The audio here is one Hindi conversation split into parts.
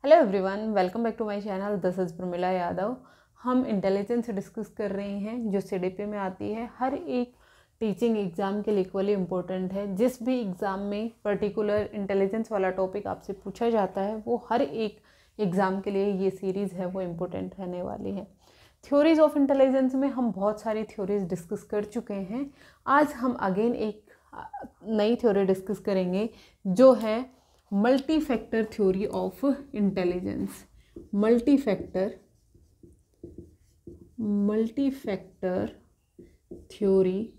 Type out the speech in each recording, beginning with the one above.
Hello everyone, welcome back to my channel. This is Pramila Yadav. हम इंटेलिजेंस डिस्कस कर रहे हैं जो सीडीपी में आती है। हर एक टीचिंग एग्ज़ाम के लिए इक्वली इम्पोर्टेंट है। जिस भी एग्ज़ाम में पर्टिकुलर इंटेलिजेंस वाला टॉपिक आपसे पूछा जाता है वो हर एक एग्ज़ाम के लिए ये सीरीज़ है वो इम्पोर्टेंट रहने वाली है। थ्योरीज ऑफ इंटेलिजेंस में हम बहुत सारी थ्योरीज डिस्कस कर चुके हैं। आज हम अगेन एक नई थ्योरी डिस्कस करेंगे जो है multi factor theory of intelligence. Multi factor theory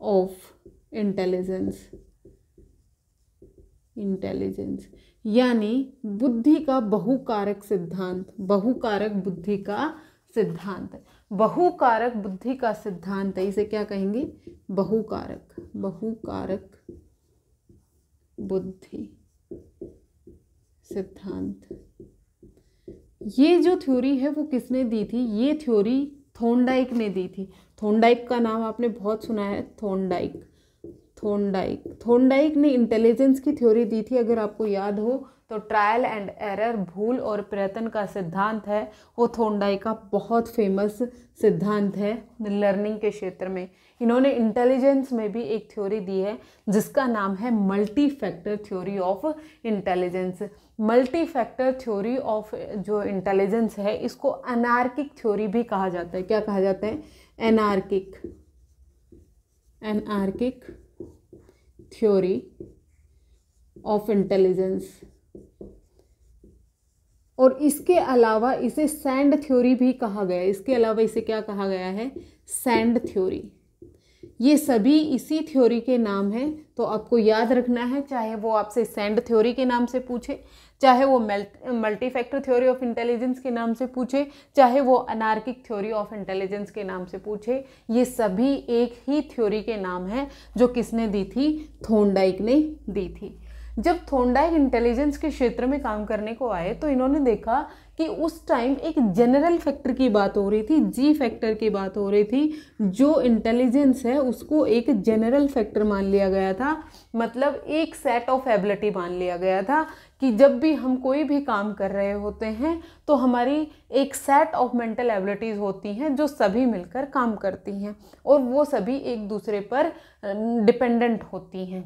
of intelligence यानी बुद्धि का बहुकारक सिद्धांत। बहुकारक बुद्धि का सिद्धांत। बहुकारक बुद्धि का सिद्धांत है, इसे क्या कहेंगे? बहुकारक बुद्धि सिद्धांत। ये जो थ्योरी है वो किसने दी थी? ये थ्योरी थॉर्नडाइक ने दी थी। थॉर्नडाइक का नाम आपने बहुत सुना है। थॉर्नडाइक ने इंटेलिजेंस की थ्योरी दी थी। अगर आपको याद हो तो ट्रायल एंड एरर, भूल और प्रयत्न का सिद्धांत है वो थॉर्नडाइक का बहुत फेमस सिद्धांत है लर्निंग के क्षेत्र में। इन्होंने इंटेलिजेंस में भी एक थ्योरी दी है जिसका नाम है multi factor theory of intelligence. Multi factor theory of जो इंटेलिजेंस है इसको अनार्किक थ्योरी भी कहा जाता है। क्या कहा जाता है? Anarchic theory of intelligence. और इसके अलावा इसे सैंड थ्योरी भी कहा गया है। इसके अलावा इसे क्या कहा गया है? Sand theory. ये सभी इसी थ्योरी के नाम हैं, तो आपको याद रखना है। चाहे वो आपसे सैंड थ्योरी के नाम से पूछे, चाहे वो multi factor theory of intelligence के नाम से पूछे, चाहे वो अनार्किक थ्योरी ऑफ इंटेलिजेंस के नाम से पूछे, ये सभी एक ही थ्योरी के नाम हैं जो किसने दी थी? थॉर्नडाइक ने दी थी। जब थॉर्नडाइक इंटेलिजेंस के क्षेत्र में काम करने को आए तो इन्होंने देखा कि उस टाइम एक जनरल फैक्टर की बात हो रही थी, जी फैक्टर की बात हो रही थी। जो इंटेलिजेंस है उसको एक जनरल फैक्टर मान लिया गया था, मतलब एक सेट ऑफ एबिलिटी मान लिया गया था कि जब भी हम कोई भी काम कर रहे होते हैं तो हमारी एक सेट ऑफ मेंटल एबिलिटीज़ होती हैं जो सभी मिलकर काम करती हैं और वो सभी एक दूसरे पर डिपेंडेंट होती हैं।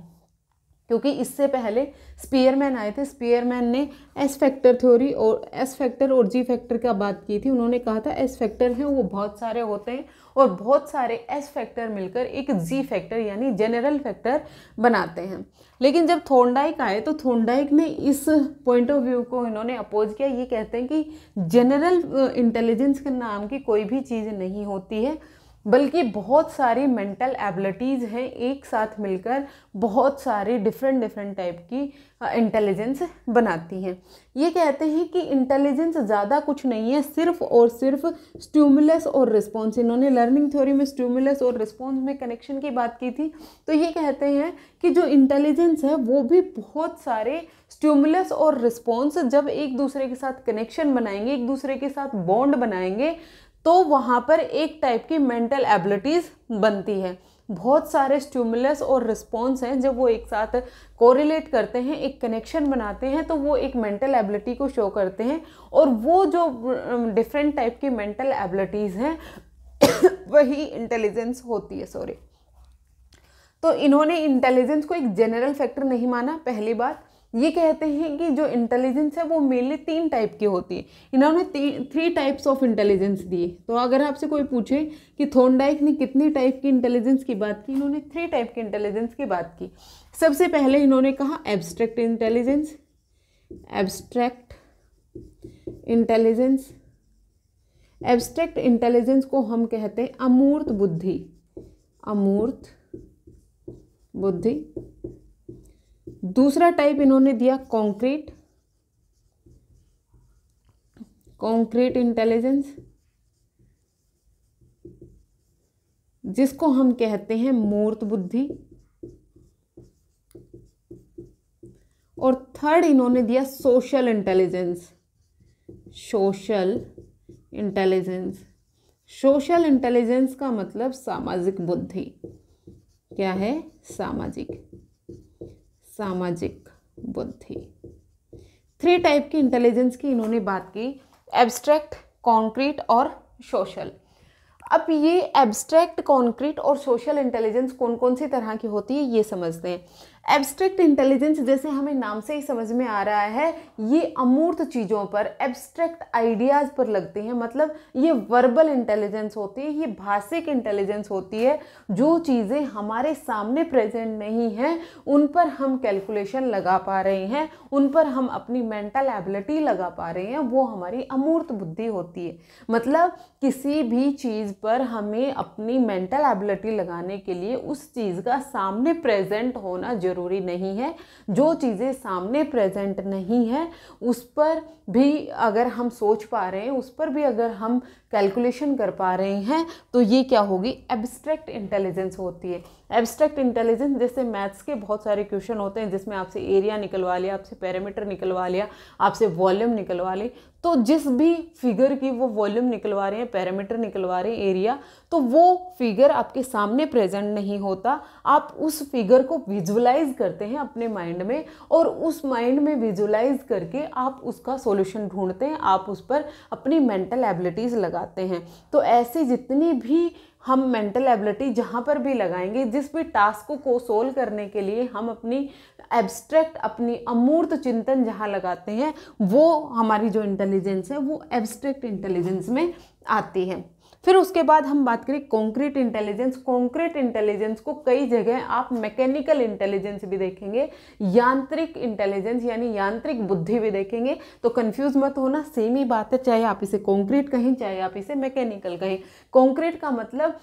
क्योंकि इससे पहले स्पीयरमैन आए थे। स्पीयरमैन ने एस फैक्टर और जी फैक्टर का बात की थी। उन्होंने कहा था एस फैक्टर हैं वो बहुत सारे होते हैं और बहुत सारे एस फैक्टर मिलकर एक जी फैक्टर यानी जनरल फैक्टर बनाते हैं। लेकिन जब थॉर्नडाइक आए तो थॉर्नडाइक ने इस पॉइंट ऑफ व्यू को इन्होंने अपोज किया। ये कहते हैं कि जनरल इंटेलिजेंस के नाम की कोई भी चीज़ नहीं होती है, बल्कि बहुत सारी मेंटल एबिलिटीज़ हैं एक साथ मिलकर बहुत सारी डिफरेंट टाइप की इंटेलिजेंस बनाती हैं। ये कहते हैं कि इंटेलिजेंस ज़्यादा कुछ नहीं है, सिर्फ और सिर्फ स्टिमुलस और रिस्पॉन्स। इन्होंने लर्निंग थ्योरी में स्टिमुलस और रिस्पॉन्स में कनेक्शन की बात की थी। तो ये कहते हैं कि जो इंटेलिजेंस है वो भी बहुत सारे स्टिमुलस और रिस्पॉन्स जब एक दूसरे के साथ कनेक्शन बनाएंगे, एक दूसरे के साथ बॉन्ड बनाएंगे तो वहाँ पर एक टाइप की मेंटल एबिलिटीज़ बनती है। बहुत सारे स्टिमुलस और रिस्पॉन्स हैं, जब वो एक साथ कोरिलेट करते हैं, एक कनेक्शन बनाते हैं तो वो एक मेंटल एबिलिटी को शो करते हैं। और वो जो डिफरेंट टाइप की मेंटल एबिलिटीज़ हैं वही इंटेलिजेंस होती है। तो इन्होंने इंटेलिजेंस को एक जनरल फैक्टर नहीं माना। पहली बात ये कहते हैं कि जो इंटेलिजेंस है वो मेनली 3 टाइप की होती है। इन्होंने 3 टाइप्स ऑफ इंटेलिजेंस दिए। तो अगर आपसे कोई पूछे कि थॉर्नडाइक ने कितनी टाइप की इंटेलिजेंस की बात की, इन्होंने 3 टाइप की इंटेलिजेंस की बात की। सबसे पहले इन्होंने कहा एब्स्ट्रैक्ट इंटेलिजेंस। एब्स्ट्रैक्ट इंटेलिजेंस को हम कहते हैं अमूर्त बुद्धि। दूसरा टाइप इन्होंने दिया कॉन्क्रीट इंटेलिजेंस, जिसको हम कहते हैं मूर्त बुद्धि। और थर्ड इन्होंने दिया सोशल इंटेलिजेंस का मतलब सामाजिक बुद्धि। क्या है? सामाजिक बुद्धि। 3 टाइप की इंटेलिजेंस की इन्होंने बात की, एब्स्ट्रैक्ट, कॉन्क्रीट और सोशल। अब ये एब्स्ट्रैक्ट, कॉन्क्रीट और सोशल इंटेलिजेंस कौन कौन सी तरह की होती है ये समझते हैं। एब्स्ट्रैक्ट इंटेलिजेंस जैसे हमें नाम से ही समझ में आ रहा है, ये अमूर्त चीज़ों पर, एब्स्ट्रैक्ट आइडियाज़ पर लगते हैं। मतलब ये वर्बल इंटेलिजेंस होती है, ये भाषिक इंटेलिजेंस होती है। जो चीज़ें हमारे सामने प्रेजेंट नहीं हैं उन पर हम कैलकुलेशन लगा पा रहे हैं, उन पर हम अपनी मेंटल एबिलिटी लगा पा रहे हैं, वो हमारी अमूर्त बुद्धि होती है। मतलब किसी भी चीज़ पर हमें अपनी मेंटल एबिलिटी लगाने के लिए उस चीज़ का सामने प्रेजेंट होना जरूरी नहीं है। जो चीज़ें सामने प्रेजेंट नहीं है उस पर भी अगर हम सोच पा रहे हैं, उस पर भी अगर हम कैलकुलेशन कर पा रहे हैं, तो ये क्या होगी, एब्स्ट्रैक्ट इंटेलिजेंस होती है। एब्स्ट्रैक्ट इंटेलिजेंस जैसे मैथ्स के बहुत सारे क्वेश्चन होते हैं जिसमें आपसे एरिया निकलवा लिया, आपसे पैरामीटर निकलवा लिया, आपसे वॉल्यूम निकलवा ली, तो जिस भी फिगर की वो वॉल्यूम निकलवा रहे हैं, पैरामीटर निकलवा रहे हैं, एरिया, तो वो फिगर आपके सामने प्रेजेंट नहीं होता। आप उस फिगर को विजुअलाइज करते हैं अपने माइंड में, और उस माइंड में विजुअलाइज करके आप उसका सॉल्यूशन ढूंढते हैं, आप उस पर अपनी मेंटल एबिलिटीज़ लगाते हैं। तो ऐसे जितनी भी हम मेंटल एबिलिटी जहाँ पर भी लगाएंगे, जिस भी टास्क को सोल्व करने के लिए हम अपनी एब्स्ट्रैक्ट, अपनी अमूर्त चिंतन जहाँ लगाते हैं, वो हमारी जो इंटेलिजेंस है वो एब्स्ट्रैक्ट इंटेलिजेंस में आती है। फिर उसके बाद हम बात करें कॉन्क्रीट इंटेलिजेंस। कॉन्क्रीट इंटेलिजेंस को कई जगह आप मैकेनिकल इंटेलिजेंस भी देखेंगे, यांत्रिक इंटेलिजेंस यानी यांत्रिक बुद्धि भी देखेंगे। तो कंफ्यूज मत होना, सेम ही बात है, चाहे आप इसे कॉन्क्रीट कहें चाहे आप इसे मैकेनिकल कहें। कॉन्क्रीट का मतलब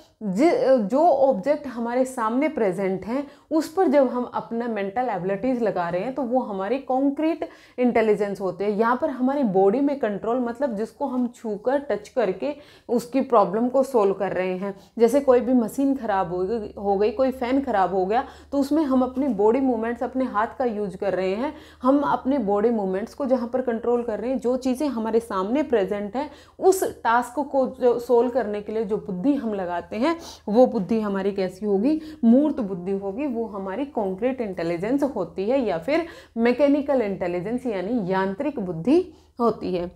जो ऑब्जेक्ट हमारे सामने प्रेजेंट हैं उस पर जब हम अपना मेंटल एबिलिटीज लगा रहे हैं तो वो हमारी कॉन्क्रीट इंटेलिजेंस होते हैं। यहाँ पर हमारी बॉडी में कंट्रोल, मतलब जिसको हम छूकर टच करके उसकी प्रॉब्लम को सोल्व कर रहे हैं। जैसे कोई भी मशीन खराब हो गई, कोई फैन खराब हो गया, तो उसमें हम अपनी बॉडी मूवमेंट्स, अपने हाथ का यूज कर रहे हैं। हम अपने बॉडी मूवमेंट्स को जहाँ पर कंट्रोल कर रहे हैं, जो चीज़ें हमारे सामने प्रेजेंट हैं उस टास्क को जो सोल्व करने के लिए जो बुद्धि हम लगाते हैं, वो बुद्धि हमारी कैसी होगी, मूर्त बुद्धि होगी। वो हमारी कॉन्क्रीट इंटेलिजेंस होती है, या फिर मैकेनिकल इंटेलिजेंस यानी यांत्रिक बुद्धि होती है।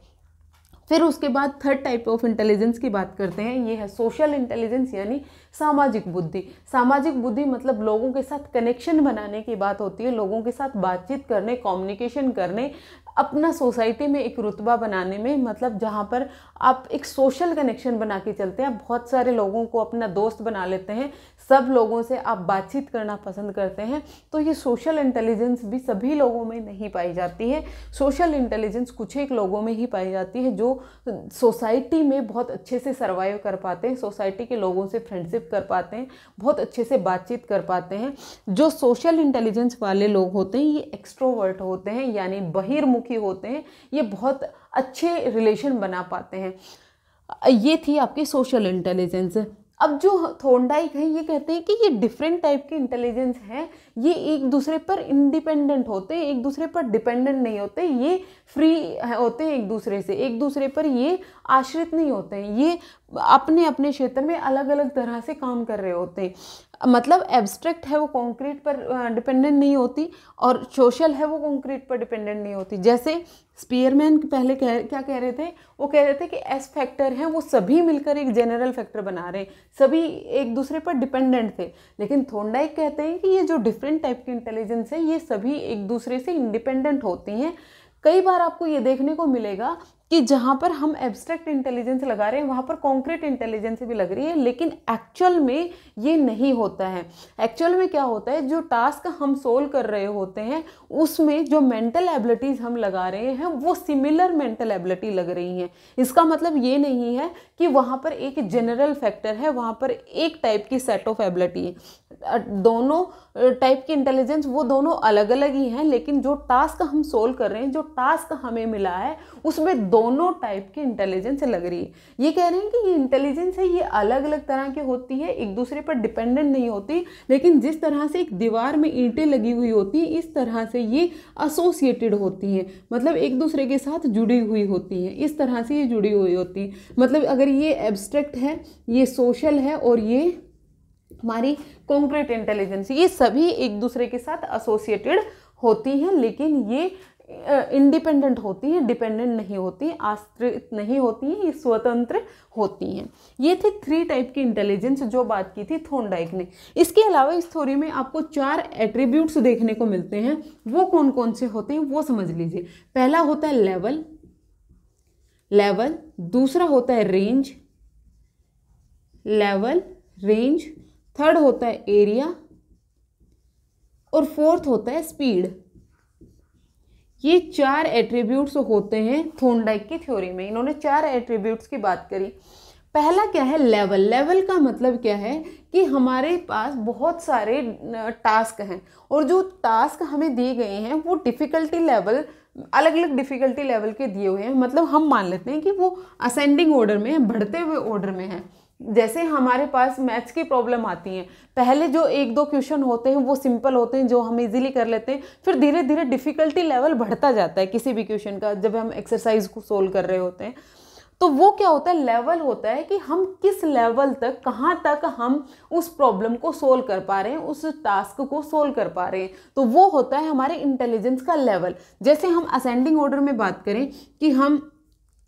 फिर उसके बाद थर्ड टाइप ऑफ इंटेलिजेंस की बात करते हैं, ये है सोशल इंटेलिजेंस यानी सामाजिक बुद्धि। सामाजिक बुद्धि मतलब लोगों के साथ कनेक्शन बनाने की बात होती है, लोगों के साथ बातचीत करने, कम्युनिकेशन करने, अपना सोसाइटी में एक रुतबा बनाने में, मतलब जहाँ पर आप एक सोशल कनेक्शन बना के चलते हैं, बहुत सारे लोगों को अपना दोस्त बना लेते हैं, सब लोगों से आप बातचीत करना पसंद करते हैं। तो ये सोशल इंटेलिजेंस भी सभी लोगों में नहीं पाई जाती है। सोशल इंटेलिजेंस कुछ एक लोगों में ही पाई जाती है जो सोसाइटी में बहुत अच्छे से सर्वाइव कर पाते हैं, सोसाइटी के लोगों से फ्रेंडशिप कर पाते हैं, बहुत अच्छे से बातचीत कर पाते हैं। जो सोशल इंटेलिजेंस वाले लोग होते हैं ये एक्सट्रोवर्ट होते हैं यानी बहिर्मुखी होते हैं, ये बहुत अच्छे रिलेशन बना पाते हैं। ये थी आपकी सोशल इंटेलिजेंस। अब जो थॉर्नडाइक है ये कहते हैं कि ये डिफरेंट टाइप के इंटेलिजेंस हैं, ये एक दूसरे पर इंडिपेंडेंट होते हैं, एक दूसरे पर डिपेंडेंट नहीं होते, ये फ्री होते हैं एक दूसरे पर ये आश्रित नहीं होते हैं, ये अपने अपने क्षेत्र में अलग अलग तरह से काम कर रहे होते हैं। मतलब एब्स्ट्रैक्ट है वो कॉन्क्रीट पर डिपेंडेंट नहीं होती, और सोशल है वो कॉन्क्रीट पर डिपेंडेंट नहीं होती। जैसे स्पीयरमैन पहले क्या कह रहे थे, वो कह रहे थे कि एस फैक्टर हैं वो सभी मिलकर एक जनरल फैक्टर बना रहे हैं, सभी एक दूसरे पर डिपेंडेंट थे। लेकिन थॉर्नडाइक कहते हैं कि ये जो डिफरेंट टाइप की इंटेलिजेंस है ये सभी एक दूसरे से इंडिपेंडेंट होती हैं। कई बार आपको ये देखने को मिलेगा कि जहाँ पर हम एब्स्ट्रैक्ट इंटेलिजेंस लगा रहे हैं वहाँ पर कॉन्क्रीट इंटेलिजेंस भी लग रही है, लेकिन एक्चुअल में ये नहीं होता है। एक्चुअल में क्या होता है, जो टास्क हम सोल्व कर रहे होते हैं उसमें जो मेंटल एबिलिटीज़ हम लगा रहे हैं वो सिमिलर मेंटल एबिलिटी लग रही हैं। इसका मतलब ये नहीं है कि वहाँ पर एक जनरल फैक्टर है, वहाँ पर एक टाइप की सेट ऑफ एबिलिटी है। दोनों टाइप की इंटेलिजेंस वो दोनों अलग अलग ही हैं, लेकिन जो टास्क हम सोल्व कर रहे हैं, जो टास्क हमें मिला है उसमें दोनों टाइप की इंटेलिजेंस लग रही है। ये कह रहे हैं कि ये इंटेलिजेंस है ये अलग अलग तरह की होती है, एक दूसरे पर डिपेंडेंट नहीं होती, लेकिन जिस तरह से एक दीवार में ईंटें लगी हुई होती हैं इस तरह से ये एसोसिएटेड होती हैं, मतलब एक दूसरे के साथ जुड़ी हुई होती हैं, इस तरह से ये जुड़ी हुई होती हैं। मतलब अगर ये एब्स्ट्रैक्ट है, ये सोशल है और ये हमारी कॉन्क्रीट इंटेलिजेंस, ये सभी एक दूसरे के साथ एसोसिएटेड होती हैं, लेकिन ये इंडिपेंडेंट होती हैं, डिपेंडेंट नहीं होती, आश्रित नहीं होती हैं, ये स्वतंत्र होती हैं। ये थे 3 टाइप की इंटेलिजेंस जो बात की थी थॉर्नडाइक ने। इसके अलावा इस थ्योरी में आपको 4 एट्रीब्यूट्स देखने को मिलते हैं। वो कौन कौन से होते हैं वो समझ लीजिए। पहला होता है लेवल, दूसरा होता है रेंज, रेंज, थर्ड होता है एरिया और फोर्थ होता है स्पीड। ये 4 एट्रीब्यूट्स होते हैं थॉर्नडाइक की थ्योरी में। इन्होंने 4 एट्रीब्यूट्स की बात करी। पहला क्या है? लेवल का मतलब क्या है कि हमारे पास बहुत सारे टास्क हैं और जो टास्क हमें दिए गए हैं वो डिफ़िकल्टी लेवल, अलग अलग डिफ़िकल्टी लेवल के दिए हुए हैं। मतलब हम मान लेते हैं कि वो असेंडिंग ऑर्डर में है, बढ़ते हुए ऑर्डर में है। जैसे हमारे पास मैथ्स की प्रॉब्लम आती है, पहले जो 1-2 क्वेश्चन होते हैं वो सिंपल होते हैं, जो हम इजीली कर लेते हैं, फिर धीरे धीरे डिफ़िकल्टी लेवल बढ़ता जाता है किसी भी क्वेश्चन का जब हम एक्सरसाइज को सोल्व कर रहे होते हैं। तो वो क्या होता है? लेवल होता है कि हम किस लेवल तक, कहाँ तक हम उस प्रॉब्लम को सोल्व कर पा रहे हैं, उस टास्क को सोल्व कर पा रहे हैं। तो वो होता है हमारे इंटेलिजेंस का लेवल। जैसे हम असेंडिंग ऑर्डर में बात करें कि हम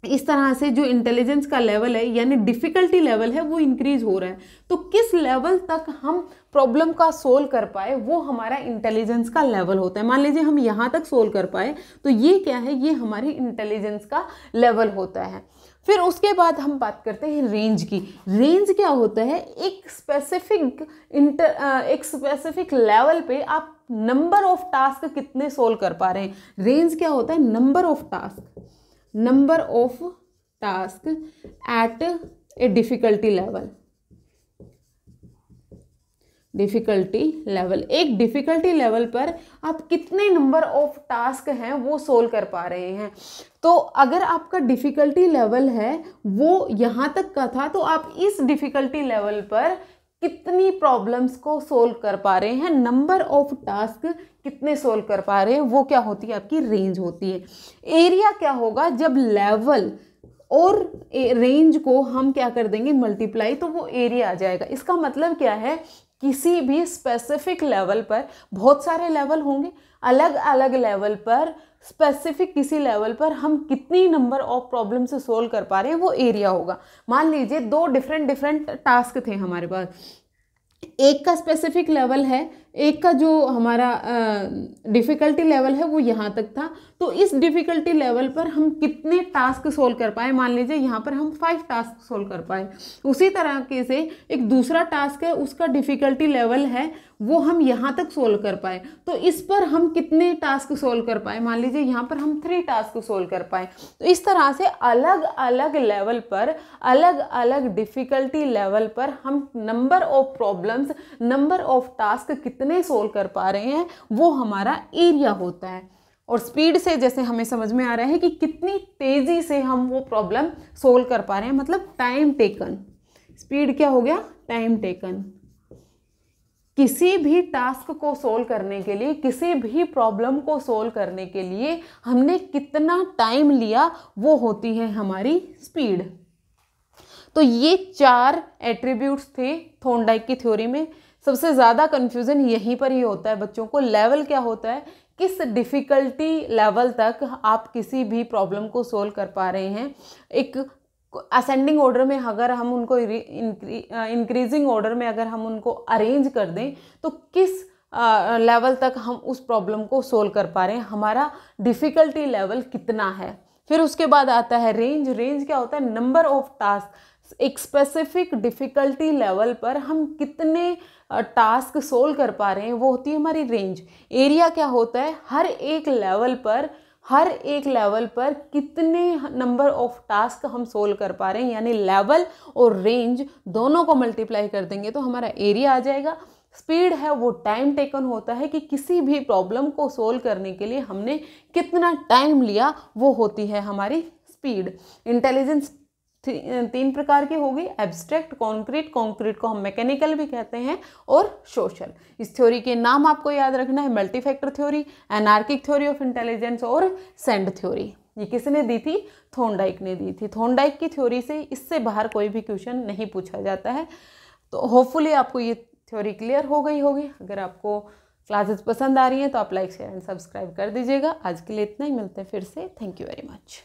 इस तरह से जो इंटेलिजेंस का लेवल है यानी डिफ़िकल्टी लेवल है वो इंक्रीज हो रहा है, तो किस लेवल तक हम प्रॉब्लम का सोल्व कर पाए वो हमारा इंटेलिजेंस का लेवल होता है। मान लीजिए हम यहाँ तक सोल्व कर पाए तो ये क्या है? ये हमारी इंटेलिजेंस का लेवल होता है। फिर उसके बाद हम बात करते हैं रेंज की। रेंज क्या होता है? एक स्पेसिफिक लेवल पे आप नंबर ऑफ टास्क कितने सोल्व कर पा रहे हैं। रेंज क्या होता है? Number of task at a difficulty level. एक डिफिकल्टी लेवल पर आप कितने नंबर ऑफ टास्क हैं वो सोल्व कर पा रहे हैं। तो अगर आपका डिफिकल्टी लेवल है वो यहाँ तक का था, तो आप इस डिफिकल्टी लेवल पर कितनी प्रॉब्लम्स को सोल्व कर पा रहे हैं, नंबर ऑफ टास्क कितने सोल्व कर पा रहे हैं, वो क्या होती है? आपकी रेंज होती है। एरिया क्या होगा? जब लेवल और रेंज को हम क्या कर देंगे? मल्टीप्लाई, तो वो एरिया आ जाएगा। इसका मतलब क्या है? किसी भी स्पेसिफिक लेवल पर, बहुत सारे लेवल होंगे, अलग अलग लेवल पर, स्पेसिफिक किसी लेवल पर हम कितनी नंबर ऑफ प्रॉब्लम से सोल्व कर पा रहे हैं वो एरिया होगा। मान लीजिए 2 डिफरेंट टास्क थे हमारे पास, एक का स्पेसिफिक लेवल है, एक का जो हमारा डिफ़िकल्टी लेवल है वो यहाँ तक था। तो इस डिफ़िकल्टी लेवल पर हम कितने टास्क सोल्व कर पाए? मान लीजिए यहाँ पर हम 5 टास्क सोल्व कर पाए। उसी तरह से एक दूसरा टास्क है, उसका डिफ़िकल्टी लेवल है, वो हम यहाँ तक सोल्व कर पाए। तो इस पर हम कितने टास्क सोल्व कर पाए? मान लीजिए यहाँ पर हम 3 टास्क सोल्व कर पाए। तो इस तरह से अलग अलग लेवल पर, अलग अलग डिफ़िकल्टी लेवल पर हम number of problems, number of task कितने सोल्व कर पा रहे हैं वो हमारा एरिया होता है। और स्पीड से जैसे हमें समझ में आ रहा है कि कितनी तेज़ी से हम वो प्रॉब्लम सोल्व कर पा रहे हैं, मतलब टाइम टेकन। स्पीड क्या हो गया? Time taken. किसी भी टास्क को सोल्व करने के लिए, किसी भी प्रॉब्लम को सोल्व करने के लिए हमने कितना टाइम लिया वो होती है हमारी स्पीड। तो ये 4 एट्रीब्यूट्स थे थॉर्नडाइक की थ्योरी में। सबसे ज़्यादा कन्फ्यूज़न यहीं पर ही होता है बच्चों को। लेवल क्या होता है? किस डिफ़िकल्टी लेवल तक आप किसी भी प्रॉब्लम को सोल्व कर पा रहे हैं। एक असेंडिंग ऑर्डर में अगर हम उनको इंक्रीजिंग ऑर्डर में अगर हम उनको अरेंज कर दें तो किस लेवल तक हम उस प्रॉब्लम को सोल्व कर पा रहे हैं, हमारा डिफ़िकल्टी लेवल कितना है। फिर उसके बाद आता है रेंज। रेंज क्या होता है? Number of task. एक स्पेसिफिक डिफ़िकल्टी लेवल पर हम कितने टास्क सोल्व कर पा रहे हैं वो होती है हमारी रेंज। एरिया क्या होता है? हर एक लेवल पर कितने नंबर ऑफ टास्क हम सोल्व कर पा रहे हैं, यानी लेवल और रेंज दोनों को मल्टीप्लाई कर देंगे तो हमारा एरिया आ जाएगा। स्पीड है वो टाइम टेकन होता है कि किसी भी प्रॉब्लम को सोल्व करने के लिए हमने कितना टाइम लिया, वो होती है हमारी स्पीड। इंटेलिजेंस 3 प्रकार की होगी, एब्स्ट्रैक्ट, कॉन्क्रीट को हम मैकेनिकल भी कहते हैं, और सोशल। इस थ्योरी के नाम आपको याद रखना है, multifactor theory, anarchic theory of intelligence और सैंड थ्योरी। ये किसने दी थी? थॉर्नडाइक ने दी थी। थॉर्नडाइक की थ्योरी से इससे बाहर कोई भी क्वेश्चन नहीं पूछा जाता है। तो होपफुली आपको ये थ्योरी क्लियर हो गई होगी। अगर आपको क्लासेस पसंद आ रही हैं तो आप लाइक शेयर एंड सब्सक्राइब कर दीजिएगा। आज के लिए इतना ही, मिलते हैं फिर से। Thank you very much.